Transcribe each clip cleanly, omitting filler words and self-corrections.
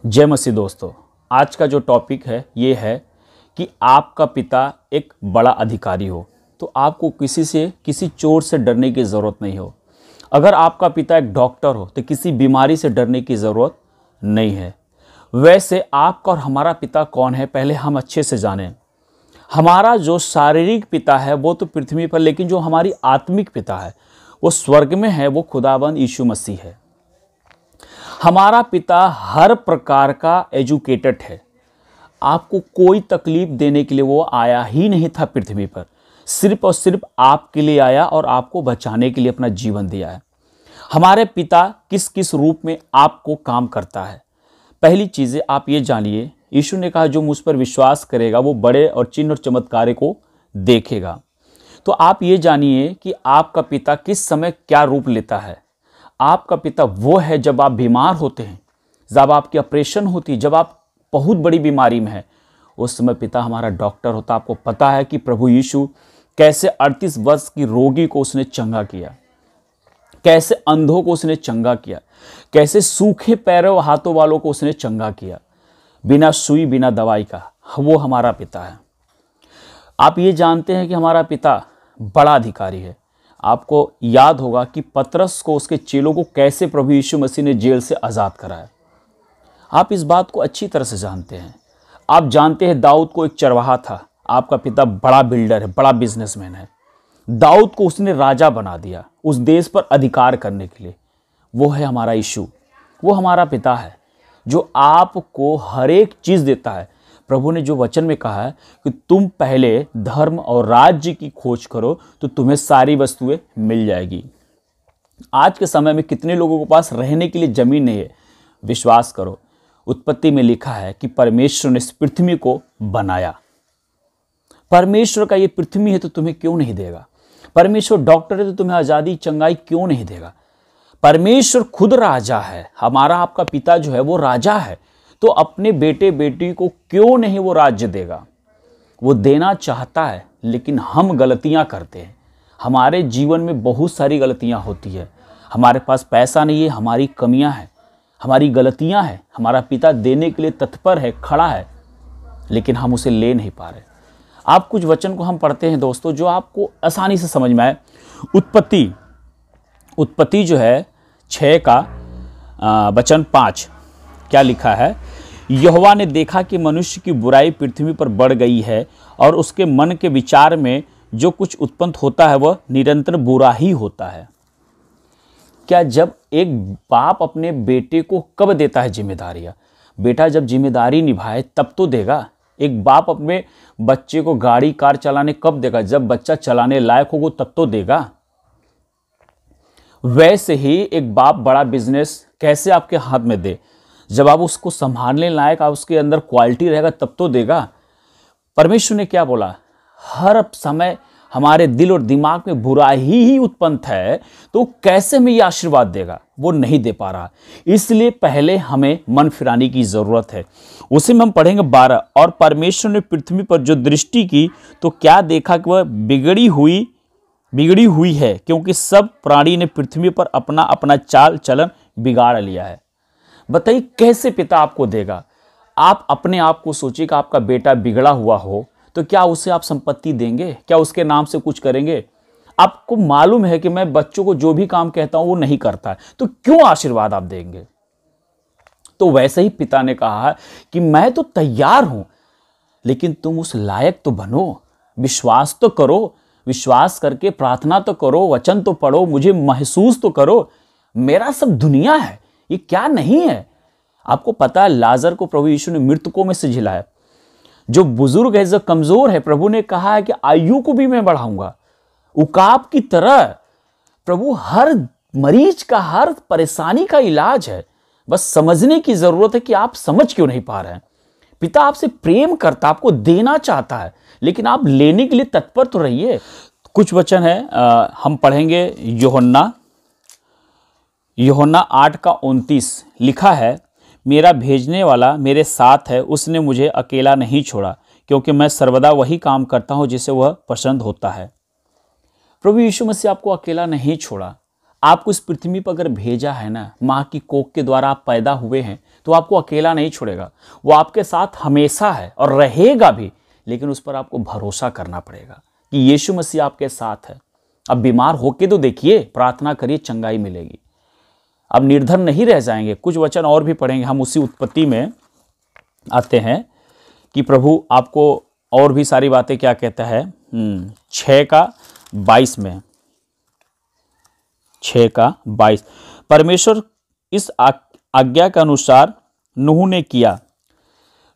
जय मसीह दोस्तों। आज का जो टॉपिक है ये है कि आपका पिता एक बड़ा अधिकारी हो तो आपको किसी चोर से डरने की ज़रूरत नहीं हो। अगर आपका पिता एक डॉक्टर हो तो किसी बीमारी से डरने की ज़रूरत नहीं है। वैसे आपका और हमारा पिता कौन है पहले हम अच्छे से जानें। हमारा जो शारीरिक पिता है वो तो पृथ्वी पर, लेकिन जो हमारी आत्मिक पिता है वो स्वर्ग में है, वो खुदाबंद यीशु मसीह है। हमारा पिता हर प्रकार का एजुकेटेड है। आपको कोई तकलीफ देने के लिए वो आया ही नहीं था पृथ्वी पर, सिर्फ और सिर्फ आपके लिए आया और आपको बचाने के लिए अपना जीवन दिया है। हमारे पिता किस किस रूप में आपको काम करता है, पहली चीज़ें आप ये जानिए। यीशु ने कहा जो मुझ पर विश्वास करेगा वो बड़े और चिन्ह और चमत्कारों को देखेगा। तो आप ये जानिए कि आपका पिता किस समय क्या रूप लेता है। आपका पिता वो है जब आप बीमार होते हैं, जब आपकी ऑपरेशन होती है, जब आप बहुत बड़ी बीमारी में है, उस समय पिता हमारा डॉक्टर होता। आपको पता है कि प्रभु यीशु कैसे 38 वर्ष की रोगी को उसने चंगा किया, कैसे अंधों को उसने चंगा किया, कैसे सूखे पैरों हाथों वालों को उसने चंगा किया, बिना सुई बिना दवाई का। वो हमारा पिता है। आप ये जानते हैं कि हमारा पिता बड़ा अधिकारी है। आपको याद होगा कि पतरस को उसके चेलों को कैसे प्रभु यीशु मसीह ने जेल से आज़ाद कराया। आप इस बात को अच्छी तरह से जानते हैं। आप जानते हैं दाऊद को एक चरवाहा था। आपका पिता बड़ा बिल्डर है, बड़ा बिजनेसमैन है। दाऊद को उसने राजा बना दिया उस देश पर अधिकार करने के लिए। वो है हमारा यीशु, वो हमारा पिता है जो आपको हर एक चीज़ देता है। प्रभु ने जो वचन में कहा है कि तुम पहले धर्म और राज्य की खोज करो तो तुम्हें सारी वस्तुएं मिल जाएगी। आज के समय में कितने लोगों के पास रहने के लिए ज़मीन नहीं है। विश्वास करो, उत्पत्ति में लिखा है कि परमेश्वर ने इस पृथ्वी को बनाया। परमेश्वर का ये पृथ्वी है तो तुम्हें क्यों नहीं देगा। परमेश्वर डॉक्टर है तो तुम्हें आज़ादी चंगाई क्यों नहीं देगा। परमेश्वर खुद राजा है। हमारा आपका पिता जो है वो राजा है, तो अपने बेटे बेटी को क्यों नहीं वो राज्य देगा। वो देना चाहता है, लेकिन हम गलतियां करते हैं। हमारे जीवन में बहुत सारी गलतियां होती है। हमारे पास पैसा नहीं है, हमारी कमियां हैं, हमारी गलतियां हैं। हमारा पिता देने के लिए तत्पर है, खड़ा है, लेकिन हम उसे ले नहीं पा रहे। आप कुछ वचन को हम पढ़ते हैं दोस्तों जो आपको आसानी से समझ में आए। उत्पत्ति जो है 6 का वचन 5 क्या लिखा है। यहोवा ने देखा कि मनुष्य की बुराई पृथ्वी पर बढ़ गई है और उसके मन के विचार में जो कुछ उत्पन्न होता है वह निरंतर बुरा ही होता है। क्या जब एक बाप अपने बेटे को कब देता है जिम्मेदारियां? बेटा जब जिम्मेदारी निभाए तब तो देगा। एक बाप अपने बच्चे को गाड़ी कार चलाने कब देगा? जब बच्चा चलाने लायक होगा तब तो देगा। वैसे ही एक बाप बड़ा बिजनेस कैसे आपके हाथ में दे? जब आप उसको संभालने लायक, आप उसके अंदर क्वालिटी रहेगा तब तो देगा। परमेश्वर ने क्या बोला? हर समय हमारे दिल और दिमाग में बुराई ही उत्पन्न है, तो कैसे में ये आशीर्वाद देगा? वो नहीं दे पा रहा। इसलिए पहले हमें मन फिराने की जरूरत है। उसी में हम पढ़ेंगे 12। और परमेश्वर ने पृथ्वी पर जो दृष्टि की तो क्या देखा कि वह बिगड़ी हुई है, क्योंकि सब प्राणी ने पृथ्वी पर अपना अपना चाल चलन बिगाड़ लिया है। बताइए कैसे पिता आपको देगा? आप अपने आप को सोचिए कि आपका बेटा बिगड़ा हुआ हो तो क्या उसे आप संपत्ति देंगे? क्या उसके नाम से कुछ करेंगे? आपको मालूम है कि मैं बच्चों को जो भी काम कहता हूं वो नहीं करता है, तो क्यों आशीर्वाद आप देंगे? तो वैसे ही पिता ने कहा कि मैं तो तैयार हूं, लेकिन तुम उस लायक तो बनो, विश्वास तो करो, विश्वास करके प्रार्थना तो करो, वचन तो पढ़ो, मुझे महसूस तो करो। मेरा सब दुनिया है, ये क्या नहीं है। आपको पता है लाजर को प्रभु यीशु ने मृतकों में से जिलाया। जो बुजुर्ग है, जो कमजोर है, प्रभु ने कहा है कि आयु को भी मैं बढ़ाऊंगा। उकाब की तरह प्रभु हर मरीज का, हर परेशानी का इलाज है। बस समझने की जरूरत है कि आप समझ क्यों नहीं पा रहे हैं। पिता आपसे प्रेम करता, आपको देना चाहता है, लेकिन आप लेने के लिए तत्पर तो रहिए। कुछ वचन है हम पढ़ेंगे। यूहन्ना 8 का 29 लिखा है, मेरा भेजने वाला मेरे साथ है, उसने मुझे अकेला नहीं छोड़ा, क्योंकि मैं सर्वदा वही काम करता हूं जिसे वह पसंद होता है। प्रभु यीशु मसीह आपको अकेला नहीं छोड़ा। आपको इस पृथ्वी पर अगर भेजा है ना, माँ की कोख के द्वारा आप पैदा हुए हैं, तो आपको अकेला नहीं छोड़ेगा, वो आपके साथ हमेशा है और रहेगा भी, लेकिन उस पर आपको भरोसा करना पड़ेगा कि यीशु मसीह आपके साथ है। अब बीमार होके तो देखिए, प्रार्थना करिए, चंगाई मिलेगी। अब निर्धन नहीं रह जाएंगे। कुछ वचन और भी पढ़ेंगे, हम उसी उत्पत्ति में आते हैं कि प्रभु आपको और भी सारी बातें क्या कहता है। 6:22 में, 6:22, परमेश्वर इस आज्ञा के अनुसार नूह ने किया।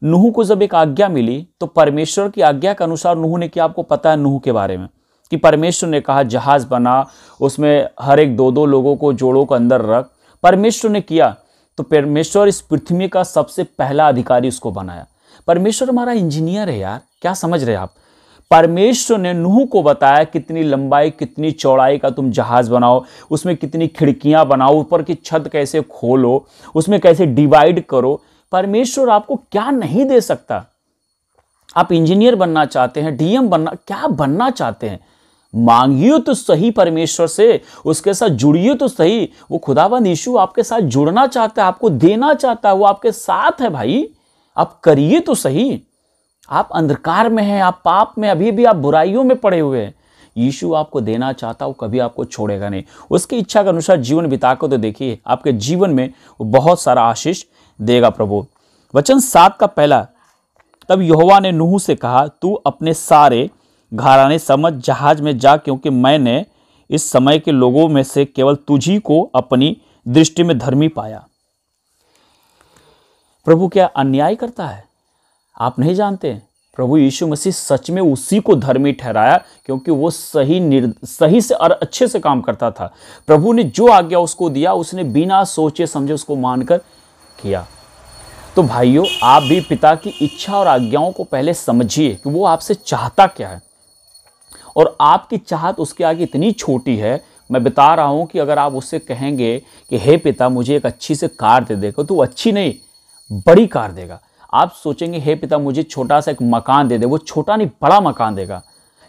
नूह को जब एक आज्ञा मिली तो परमेश्वर की आज्ञा के अनुसार नूह ने किया। आपको पता है नूह के बारे में कि परमेश्वर ने कहा जहाज बना, उसमें हर एक 2-2 लोगों को, जोड़ों को अंदर रख। परमेश्वर ने किया तो परमेश्वर इस पृथ्वी का सबसे पहला अधिकारी उसको बनाया। परमेश्वर हमारा इंजीनियर है यार, क्या समझ रहे हैं आप। परमेश्वर ने नूह को बताया कितनी लंबाई कितनी चौड़ाई का तुम जहाज बनाओ, उसमें कितनी खिड़कियां बनाओ, ऊपर की छत कैसे खोलो, उसमें कैसे डिवाइड करो। परमेश्वर आपको क्या नहीं दे सकता। आप इंजीनियर बनना चाहते हैं, डीएम बनना, क्या बनना चाहते हैं, मांगिए तो सही परमेश्वर से, उसके साथ जुड़िए तो सही। वो खुदावंद यीशु आपके साथ जुड़ना चाहता है, आपको देना चाहता है, वो आपके साथ है भाई। आप करिए तो सही। आप अंधकार में हैं, आप पाप में, अभी भी आप बुराइयों में पड़े हुए हैं। यीशु आपको देना चाहता, वो कभी आपको छोड़ेगा नहीं। उसकी इच्छा के अनुसार जीवन बिताकर तो देखिए, आपके जीवन में वो बहुत सारा आशीष देगा प्रभु। वचन 7 का पहला, तब यहोवा ने नूह से कहा, तू अपने सारे घराने समझ जहाज में जा, क्योंकि मैंने इस समय के लोगों में से केवल तुझी को अपनी दृष्टि में धर्मी पाया। प्रभु क्या अन्याय करता है? आप नहीं जानते। प्रभु यीशु मसीह सच में उसी को धर्मी ठहराया, क्योंकि वो सही से और अच्छे से काम करता था। प्रभु ने जो आज्ञा उसको दिया, उसने बिना सोचे समझे उसको मानकर किया। तो भाइयों, आप भी पिता की इच्छा और आज्ञाओं को पहले समझिए कि वो आपसे चाहता क्या है, और आपकी चाहत उसके आगे इतनी छोटी है। मैं बता रहा हूं कि अगर आप उससे कहेंगे कि हे पिता मुझे एक अच्छी से कार दे देगा, तो अच्छी नहीं बड़ी कार देगा। आप सोचेंगे हे पिता मुझे छोटा सा एक मकान दे दे, वो छोटा नहीं बड़ा मकान देगा।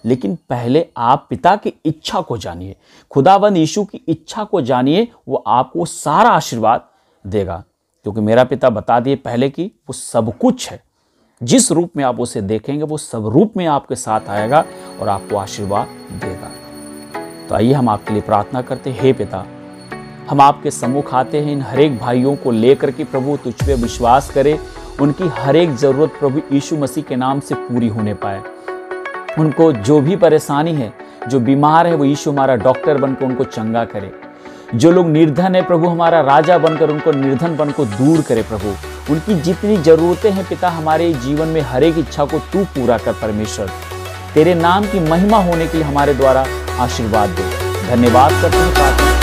लेकिन पहले आप पिता की इच्छा को जानिए, खुदावंद यीशु की इच्छा को जानिए, वो आपको सारा आशीर्वाद देगा। क्योंकि मेरा पिता बता दिए पहले कि वो सब कुछ है। जिस रूप में आप उसे देखेंगे वो सब रूप में आपके साथ आएगा और आपको आशीर्वाद देगा। तो आइए हम आपके लिए प्रार्थना करते हैं। हे पिता, हम आपके सम्मुख आते हैं इन हर एक भाइयों को लेकर के प्रभु, तुझ पे विश्वास करें, उनकी हर एक जरूरत प्रभु यीशु मसीह के नाम से पूरी होने पाए। उनको जो भी परेशानी है, जो बीमार है, वो यीशु हमारा डॉक्टर बनकर उनको चंगा करे। जो लोग निर्धन है प्रभु, हमारा राजा बनकर उनको निर्धन बन को दूर करे प्रभु। उनकी जितनी जरूरतें हैं पिता, हमारे जीवन में हर एक इच्छा को तू पूरा कर परमेश्वर। तेरे नाम की महिमा होने के लिए हमारे द्वारा आशीर्वाद दे। धन्यवाद करते हैं।